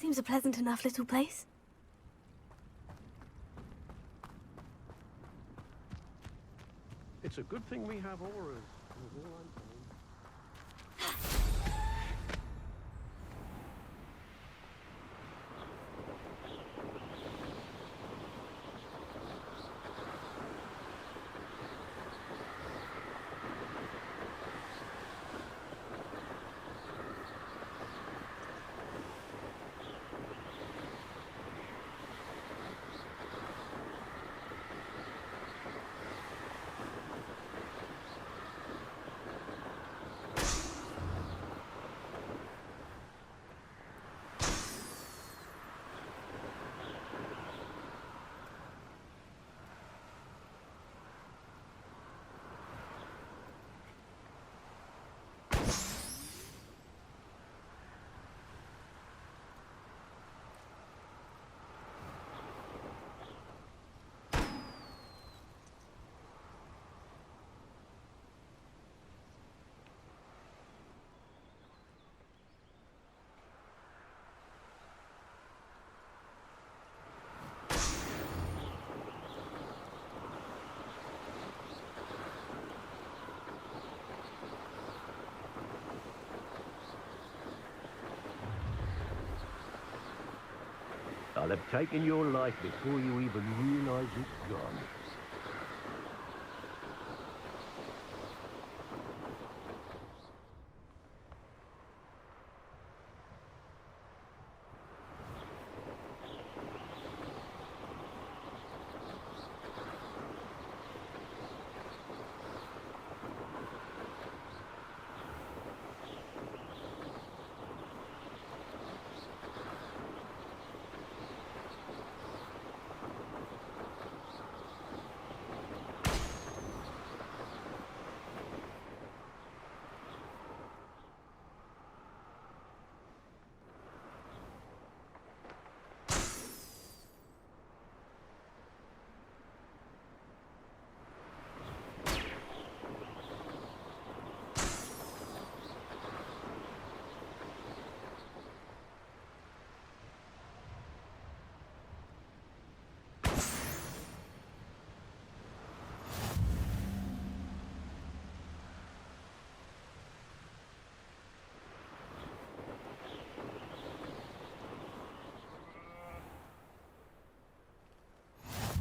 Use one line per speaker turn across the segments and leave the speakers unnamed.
Seems a pleasant enough little place.
It's a good thing we have auras. is all I'm saying. I'll have taken your life before you even realize it's gone.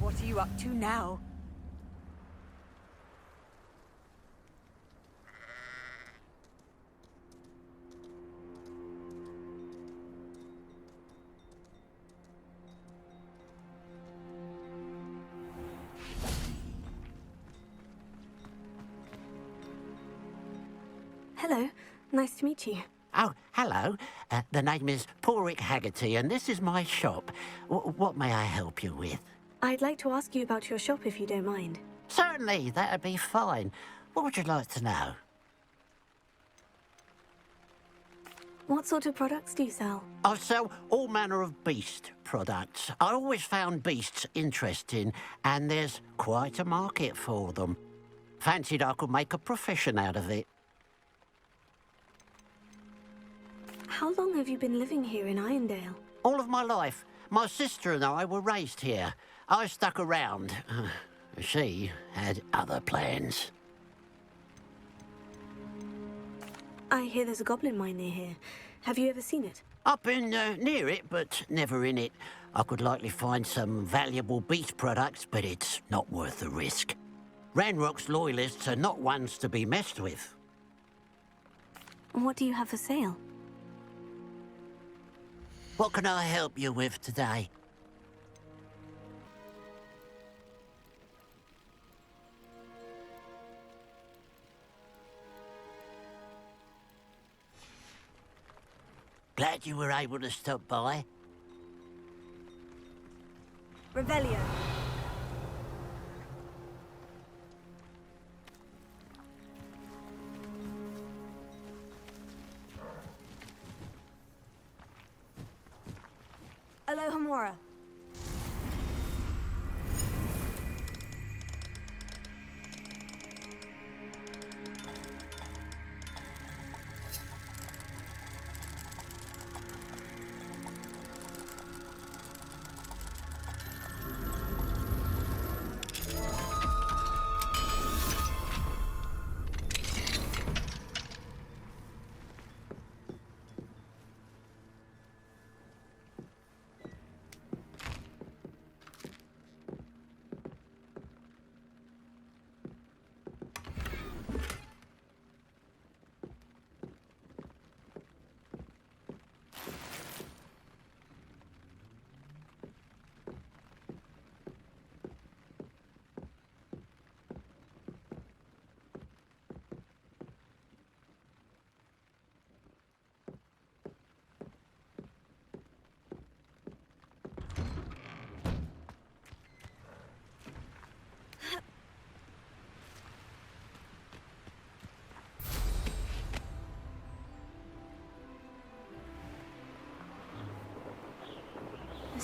What are you up to now?
Hello. Nice to meet you.
Oh, hello. The name is Porrick Haggerty, and this is my shop. What may I help you with?
I'd like to ask you about your shop if you don't mind.
Certainly, that'd be fine. What would you like to know?
What sort of products do you sell?
I sell all manner of beast products. I always found beasts interesting, and there's quite a market for them. Fancied I could make a profession out of it.
How long have you been living here in Irondale?
All of my life. My sister and I were raised here. I stuck around. She had other plans.
I hear there's a goblin mine near here. Have you ever seen it?
I've been near it, but never in it. I could likely find some valuable beast products, but it's not worth the risk. Ranrock's loyalists are not ones to be messed with.
What do you have for sale?
What can I help you with today? Glad you were able to stop by.
Revelio. Alohomora.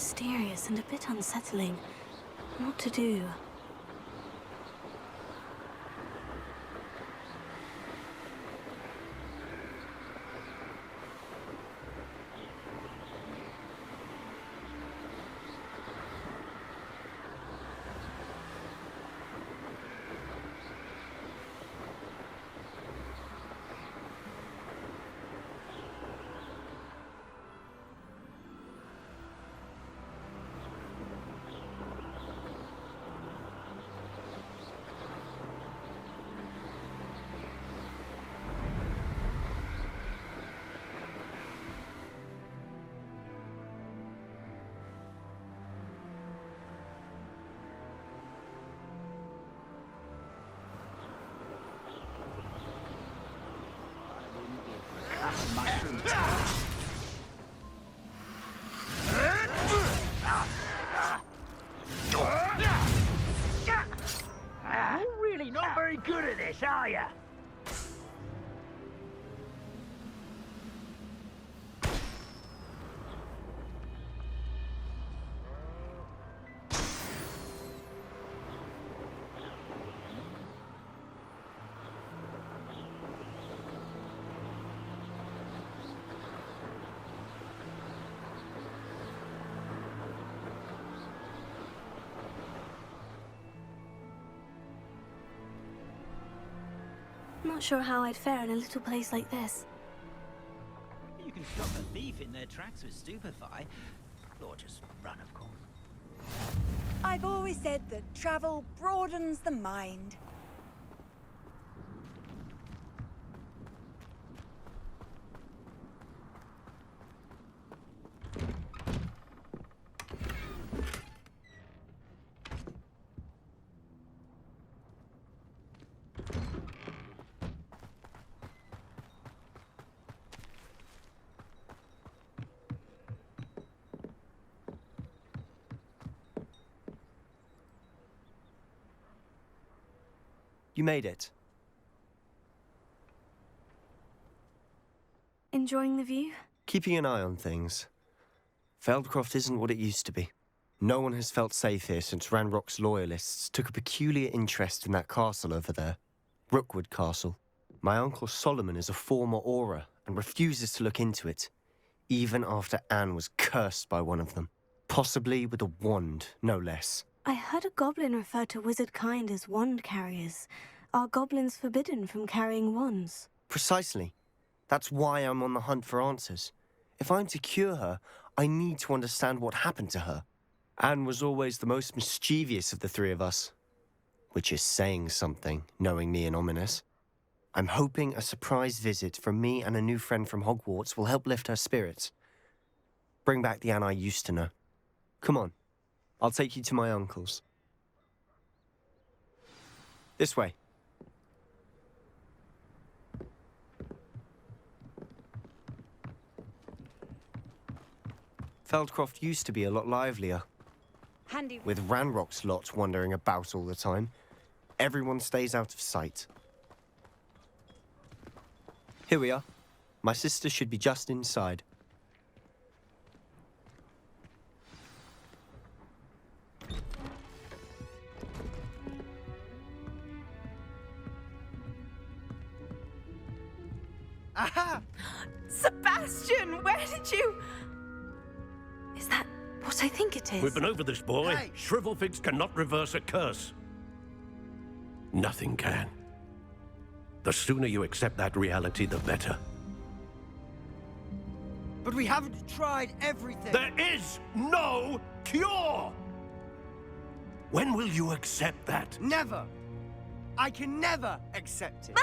mysterious and a bit unsettling. What to do?
You're really not very good at this, are you?
Not sure how I'd fare in a little place like this.
You can stop a thief in their tracks with stupefy, or just run, of course.
I've always said that travel broadens the mind.
You made it.
Enjoying the view?
Keeping an eye on things. Feldcroft isn't what it used to be. No one has felt safe here since Ranrock's loyalists took a peculiar interest in that castle over there. Rookwood Castle. My uncle Solomon is a former Auror and refuses to look into it, even after Anne was cursed by one of them. Possibly with a wand, no less.
I heard a goblin refer to wizard kind as wand carriers. Are goblins forbidden from carrying wands?
Precisely. That's why I'm on the hunt for answers. If I'm to cure her, I need to understand what happened to her. Anne was always the most mischievous of the three of us. Which is saying something, knowing me and Ominous. I'm hoping a surprise visit from me and a new friend from Hogwarts will help lift her spirits. Bring back the Anne I used to know. Come on. I'll take you to my uncle's. This way. Feldcroft used to be a lot livelier.
Handy.
With Ranrock's lot wandering about all the time, everyone stays out of sight. Here we are. My sister should be just inside.
Aha! Sebastian, where did you...
Is that what I think it is?
We've been over this, boy.
Hey!
Shrivelfigs cannot reverse a curse. Nothing can. The sooner you accept that reality, the better.
But we haven't tried everything.
There is no cure! When will you accept that?
Never. I can never accept it.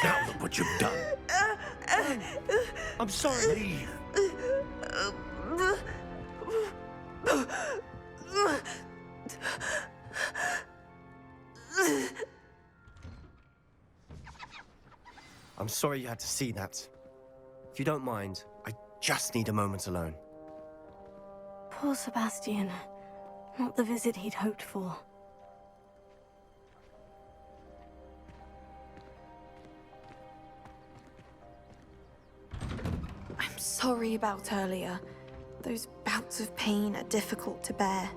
Now look what you've done.
I'm sorry.
Leave.
I'm sorry you had to see that. If you don't mind, I just need a moment alone.
Poor Sebastian. Not the visit he'd hoped for.
I'm so
sorry about earlier. Those bouts of pain are difficult to bear.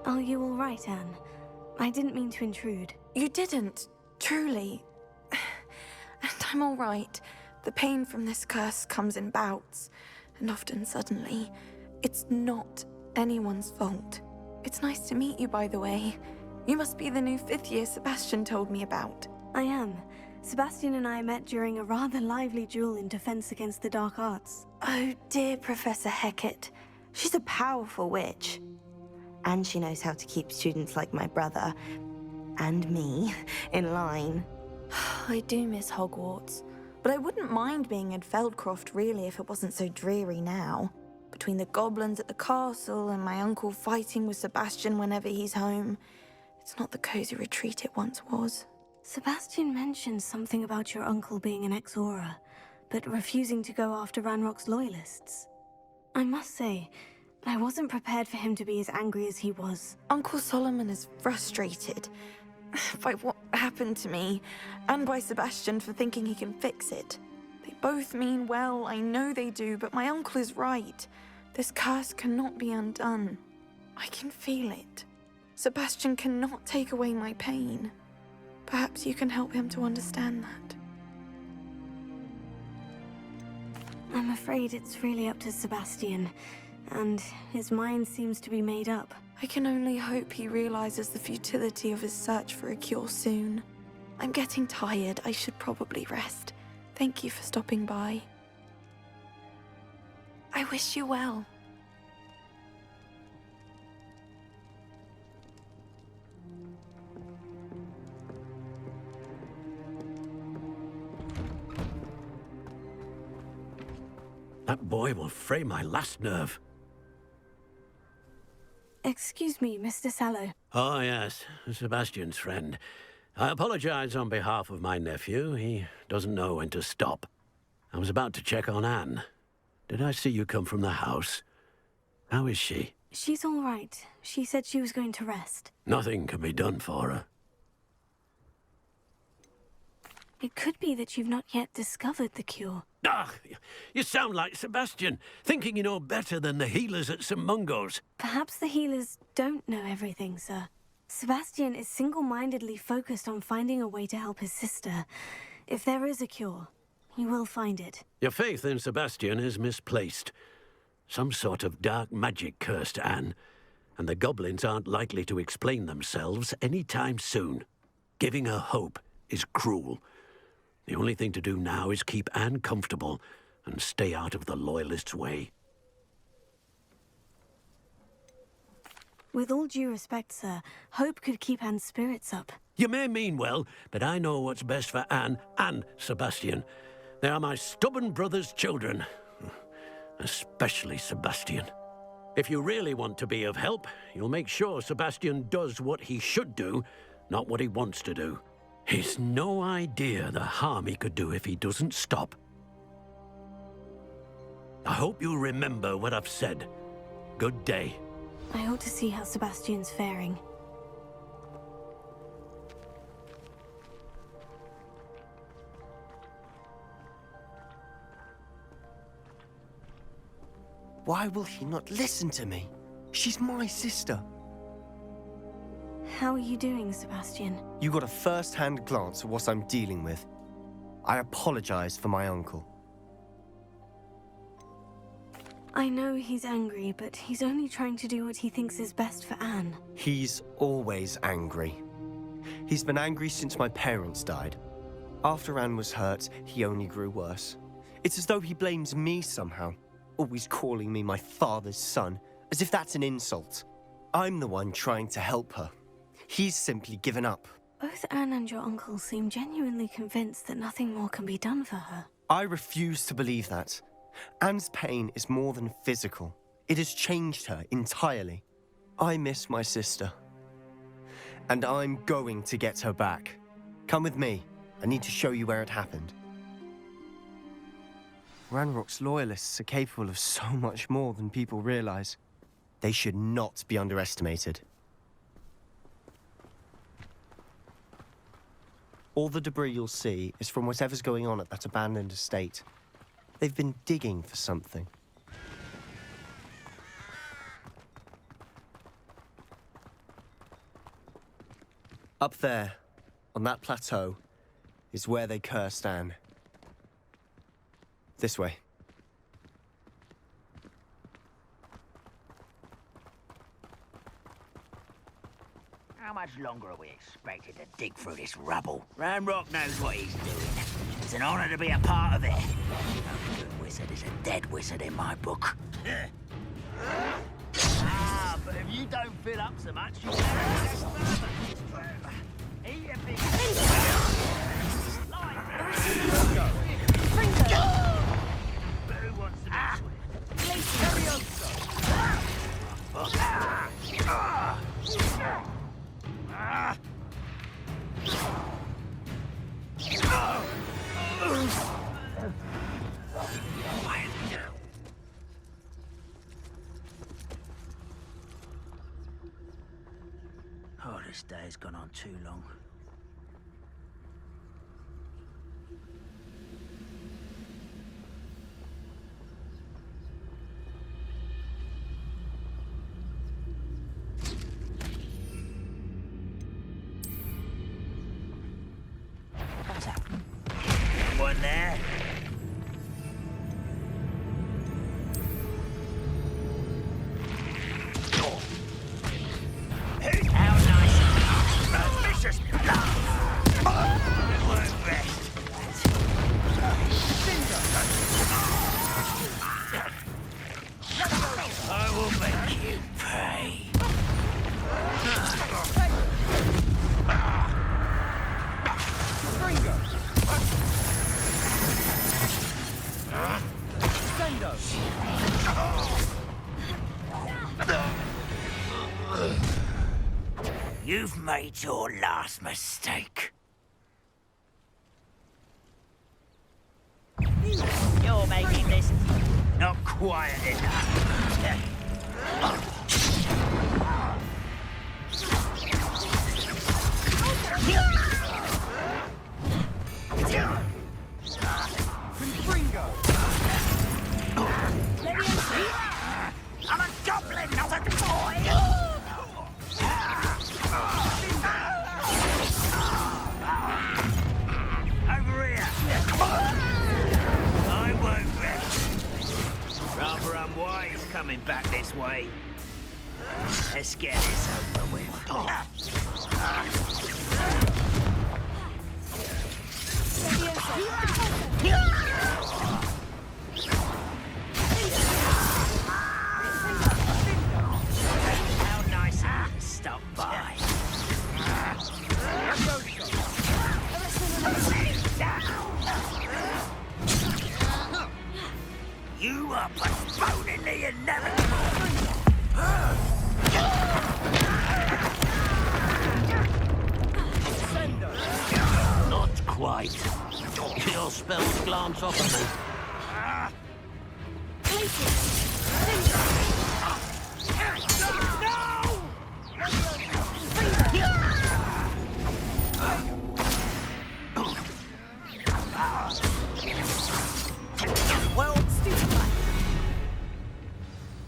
Are you all right, Anne? I didn't mean to intrude.
You didn't, truly. And I'm all right. The pain from this curse comes in bouts, and often suddenly. It's not anyone's fault. It's nice to meet you, by the way. You must be the new 5th year Sebastian told me about.
I am. Sebastian and I met during a rather lively duel in defense against the dark arts.
Oh, dear Professor Hecat. She's a powerful witch. And she knows how to keep students like my brother, and me, in line.
I do miss Hogwarts, but I wouldn't mind being in Feldcroft really if it wasn't so dreary now. Between the goblins at the castle and my uncle fighting with Sebastian whenever he's home, it's not the cozy retreat it once was.
Sebastian mentioned something about your uncle being an ex-Auror, but refusing to go after Ranrock's loyalists. I must say, I wasn't prepared for him to be as angry as he was.
Uncle Solomon is frustrated by what happened to me, and by Sebastian for thinking he can fix it. They both mean well, I know they do, but my uncle is right. This curse cannot be undone. I can feel it. Sebastian cannot take away my pain. Perhaps you can help him to understand that.
I'm afraid it's really up to Sebastian, and his mind seems to be made up.
I can only hope he realizes the futility of his search for a cure soon. I'm getting tired. I should probably rest. Thank you for stopping by. I wish you well.
That boy will fray my last nerve.
Excuse me, Mr. Sallow.
Oh, yes, Sebastian's friend. I apologize on behalf of my nephew. He doesn't know when to stop. I was about to check on Anne. Did I see you come from the house? How is she?
She's all right. She said she was going to rest.
Nothing can be done for her.
It could be that you've not yet discovered the cure.
Ah, you sound like Sebastian, thinking you know better than the healers at St. Mungo's.
Perhaps the healers don't know everything, sir. Sebastian is single-mindedly focused on finding a way to help his sister. If there is a cure, he will find it.
Your faith in Sebastian is misplaced. Some sort of dark magic cursed Anne, and the goblins aren't likely to explain themselves any time soon. Giving her hope is cruel. The only thing to do now is keep Anne comfortable and stay out of the Loyalists' way.
With all due respect, sir, hope could keep Anne's spirits up.
You may mean well, but I know what's best for Anne and Sebastian. They are my stubborn brother's children. Especially Sebastian. If you really want to be of help, you'll make sure Sebastian does what he should do, not what he wants to do. He's no idea the harm he could do if he doesn't stop. I hope you'll remember what I've said. Good day.
I ought to see how Sebastian's faring.
Why will he not listen to me? She's my sister.
How are you doing, Sebastian?
You got a first-hand glance at what I'm dealing with. I apologize for my uncle.
I know he's angry, but he's only trying to do what he thinks is best for Anne.
He's always angry. He's been angry since my parents died. After Anne was hurt, he only grew worse. It's as though he blames me somehow, always calling me my father's son, as if that's an insult. I'm the one trying to help her. He's simply given up.
Both Anne and your uncle seem genuinely convinced that nothing more can be done for her.
I refuse to believe that. Anne's pain is more than physical. It has changed her entirely. I miss my sister. And I'm going to get her back. Come with me. I need to show you where it happened. Ranrock's loyalists are capable of so much more than people realize. They should not be underestimated. All the debris you'll see is from whatever's going on at that abandoned estate. They've been digging for something. Up there, on that plateau, is where they cursed Anne. This way.
How much longer are we expected to dig through this rubble? Ranrock knows what he's doing. It's an honor to be a part of it. No good wizard is a dead wizard in my book.
But if you don't fill up so much, you never get further. Eat a big... Who wants to be
Oh, this day has gone on too long. What's that? Someone there? How nice. Vicious. Won't rest. I will make you pay. You've made your last mistake. You're making this not quiet enough. I'm a goblin, not a toy! Over here! I won't rest. Rather unwise coming back this way. Let's get this over with. How nice of you to stop by. You are postponing the inevitable. Not quite. Your spells glance off of me.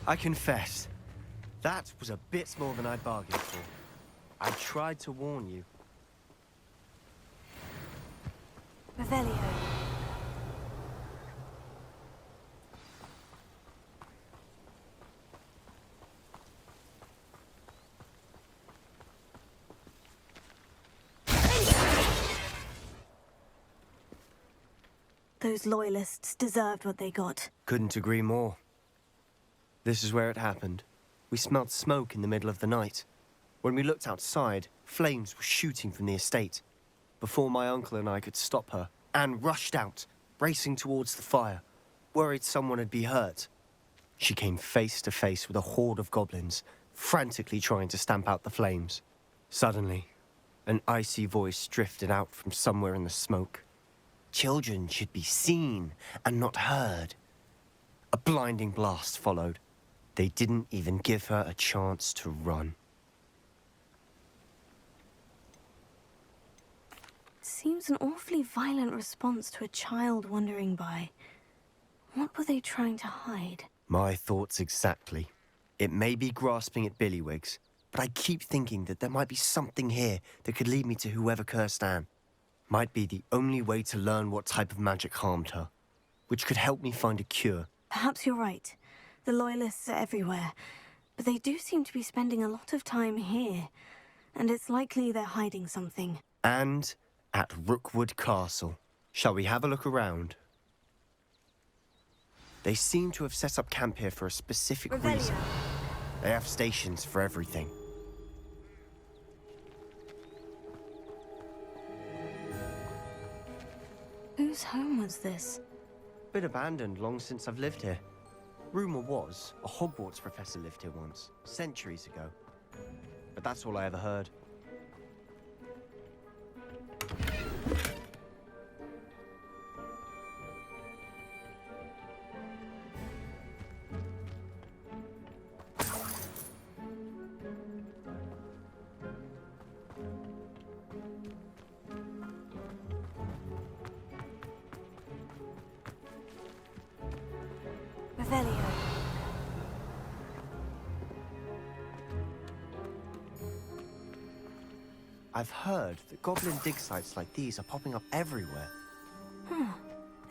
I confess, that was a bit more than I bargained for. I tried to warn you.
Revelio. Those loyalists deserved what they got.
Couldn't agree more. This is where it happened. We smelled smoke in the middle of the night. When we looked outside, flames were shooting from the estate. Before my uncle and I could stop her, Anne rushed out, racing towards the fire, worried someone had been hurt. She came face to face with a horde of goblins, frantically trying to stamp out the flames. Suddenly, an icy voice drifted out from somewhere in the smoke. Children should be seen and not heard. A blinding blast followed. They didn't even give her a chance to run.
Seems an awfully violent response to a child wandering by. What were they trying to hide?
My thoughts exactly. It may be grasping at Billywigs, but I keep thinking that there might be something here that could lead me to whoever cursed Anne. Might be the only way to learn what type of magic harmed her, which could help me find a cure.
Perhaps you're right. The Loyalists are everywhere, but they do seem to be spending a lot of time here, and it's likely they're hiding something.
And at Rookwood Castle. Shall we have a look around? They seem to have set up camp here for a specific reason. They have stations for everything.
Whose home was this?
Been abandoned long since I've lived here. Rumor was a Hogwarts professor lived here once, centuries ago. But that's all I ever heard.
Revelio.
I've heard that goblin dig sites like these are popping up everywhere.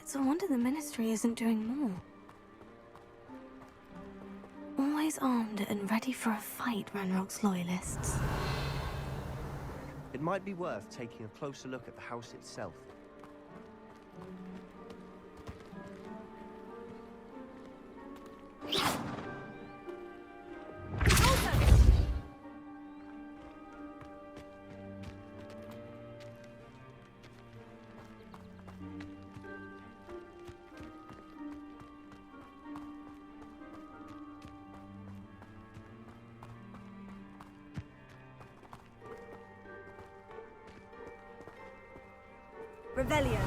It's a wonder the Ministry isn't doing more. Always armed and ready for a fight, Ranrock's Loyalists.
It might be worth taking a closer look at the house itself.
Revelio.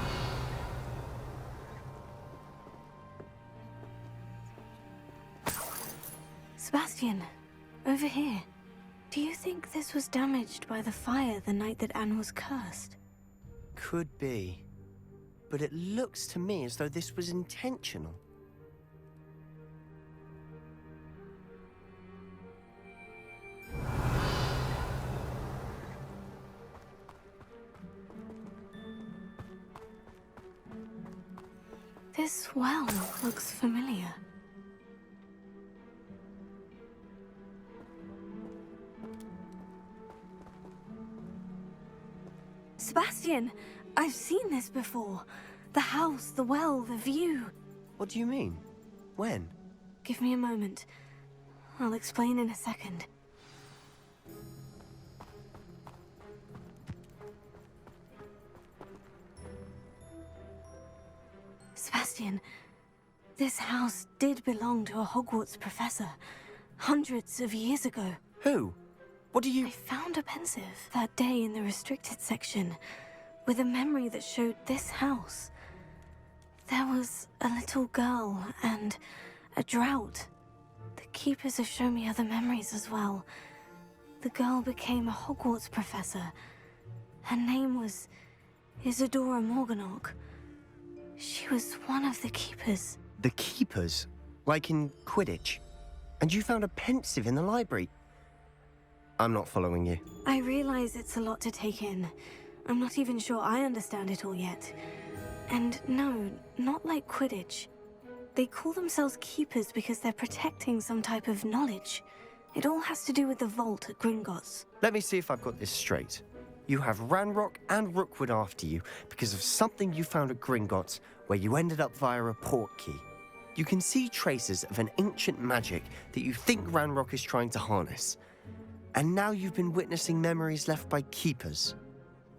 Sebastian, over here. Do you think this was damaged by the fire the night that Anne was cursed?
Could be. But it looks to me as though this was intentional.
This well looks familiar. Sebastian, I've seen this before. The house, the well, the view.
What do you mean? When?
Give me a moment. I'll explain in a second. Sebastian, this house did belong to a Hogwarts professor, hundreds of years ago.
Who? What do you...
I found a pensive that day in the restricted section, with a memory that showed this house. There was a little girl and a drought. The keepers have shown me other memories as well. The girl became a Hogwarts professor. Her name was Isadora Morganach. She was one of the keepers.
The keepers? Like in Quidditch? And you found a pensive in the library? I'm not following you.
I realize it's a lot to take in. I'm not even sure I understand it all yet. And no, not like Quidditch. They call themselves keepers because they're protecting some type of knowledge. It all has to do with the vault at Gringotts.
Let me see if I've got this straight. You have Ranrock and Rookwood after you because of something you found at Gringotts where you ended up via a port key. You can see traces of an ancient magic that you think Ranrock is trying to harness. And now you've been witnessing memories left by keepers.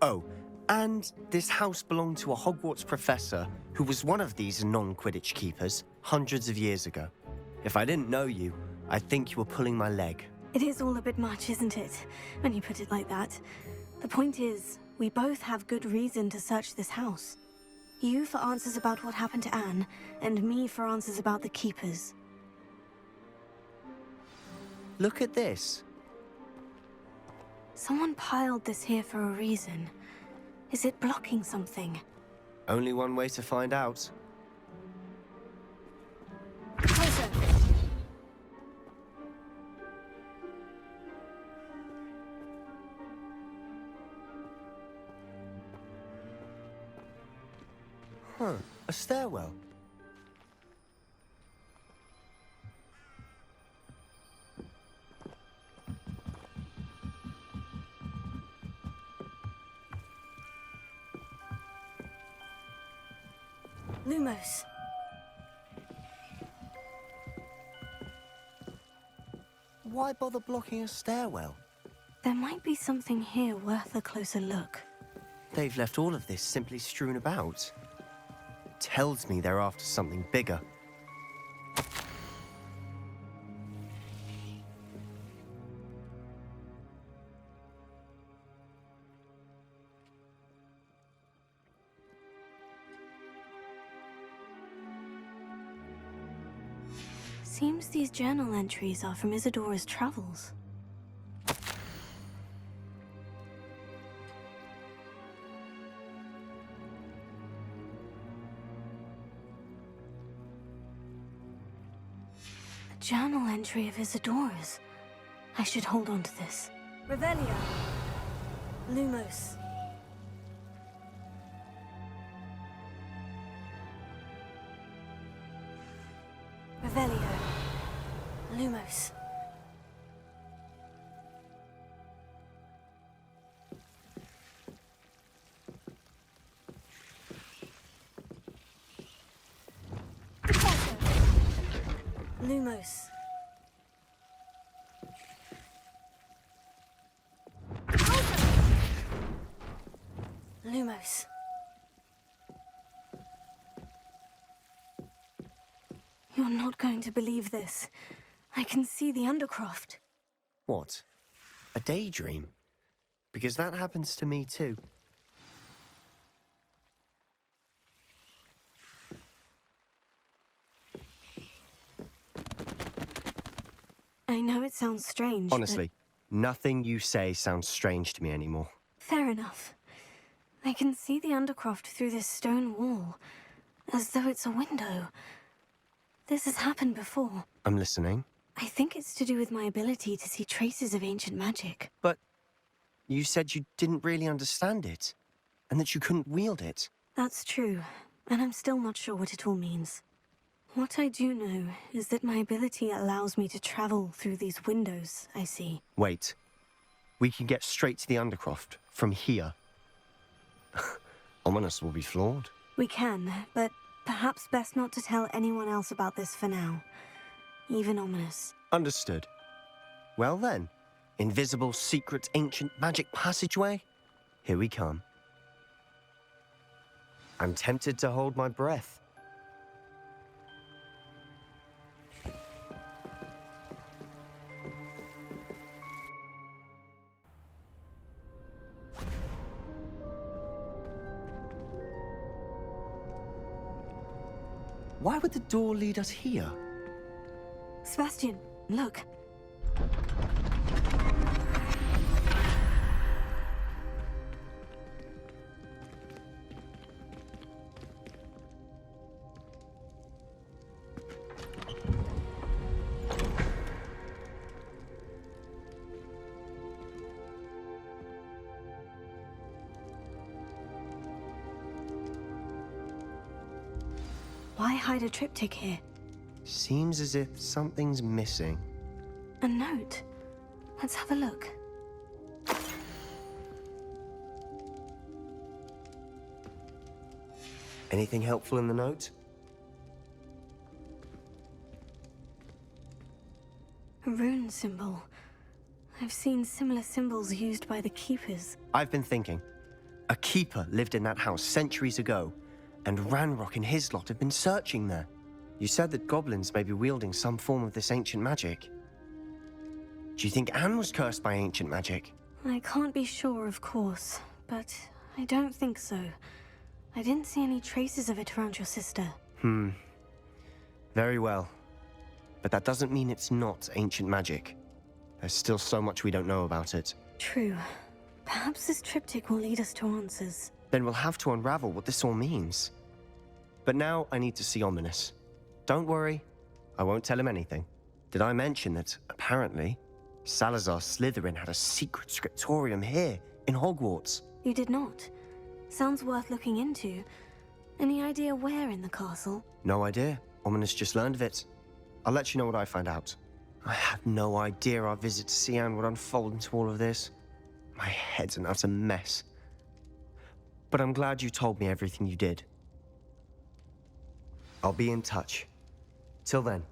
Oh, and this house belonged to a Hogwarts professor who was one of these non-Quidditch keepers hundreds of years ago. If I didn't know you, I'd think you were pulling my leg.
It is all a bit much, isn't it, when you put it like that? The point is, we both have good reason to search this house. You for answers about what happened to Anne, and me for answers about the keepers.
Look at this.
Someone piled this here for a reason. Is it blocking something?
Only one way to find out. Huh, a stairwell.
Lumos.
Why bother blocking a stairwell?
There might be something here worth a closer look.
They've left all of this simply strewn about. Tells me they're after something bigger.
Seems these journal entries are from Isadora's travels. A journal entry of Isadora's. I should hold on to this. Revelio. Lumos. Revelio. Lumos. Lumos. Lumos. You're not going to believe this. I can see the undercroft.
What? A daydream? Because that happens to me too.
I know it sounds strange,
Honestly, nothing you say sounds strange to me anymore.
Fair enough. I can see the undercroft through this stone wall, as though it's a window. This has happened before.
I'm listening.
I think it's to do with my ability to see traces of ancient magic.
But you said you didn't really understand it, and that you couldn't wield it.
That's true, and I'm still not sure what it all means. What I do know is that my ability allows me to travel through these windows I see.
Wait. We can get straight to the undercroft from here. Ominous will be flawed.
We can, but perhaps best not to tell anyone else about this for now. Even Ominous.
Understood. Well then, invisible, secret, ancient magic passageway? Here we come. I'm tempted to hold my breath. Why would the door lead us here?
Sebastian, look. Why hide a triptych here?
Seems as if something's missing.
A note. Let's have a look.
Anything helpful in the note?
A rune symbol. I've seen similar symbols used by the keepers.
I've been thinking. A keeper lived in that house centuries ago, and Ranrock and his lot have been searching there. You said that goblins may be wielding some form of this ancient magic. Do you think Anne was cursed by ancient magic?
I can't be sure, of course, but I don't think so. I didn't see any traces of it around your sister.
Very well. But that doesn't mean it's not ancient magic. There's still so much we don't know about it.
True. Perhaps this triptych will lead us to answers.
Then we'll have to unravel what this all means. But now I need to see Ominous. Don't worry, I won't tell him anything. Did I mention that, apparently, Salazar Slytherin had a secret scriptorium here, in Hogwarts?
You did not. Sounds worth looking into. Any idea where in the castle?
No idea. Ominous just learned of it. I'll let you know what I find out. I had no idea our visit to Sian would unfold into all of this. My head's an utter mess. But I'm glad you told me everything you did. I'll be in touch. Till then.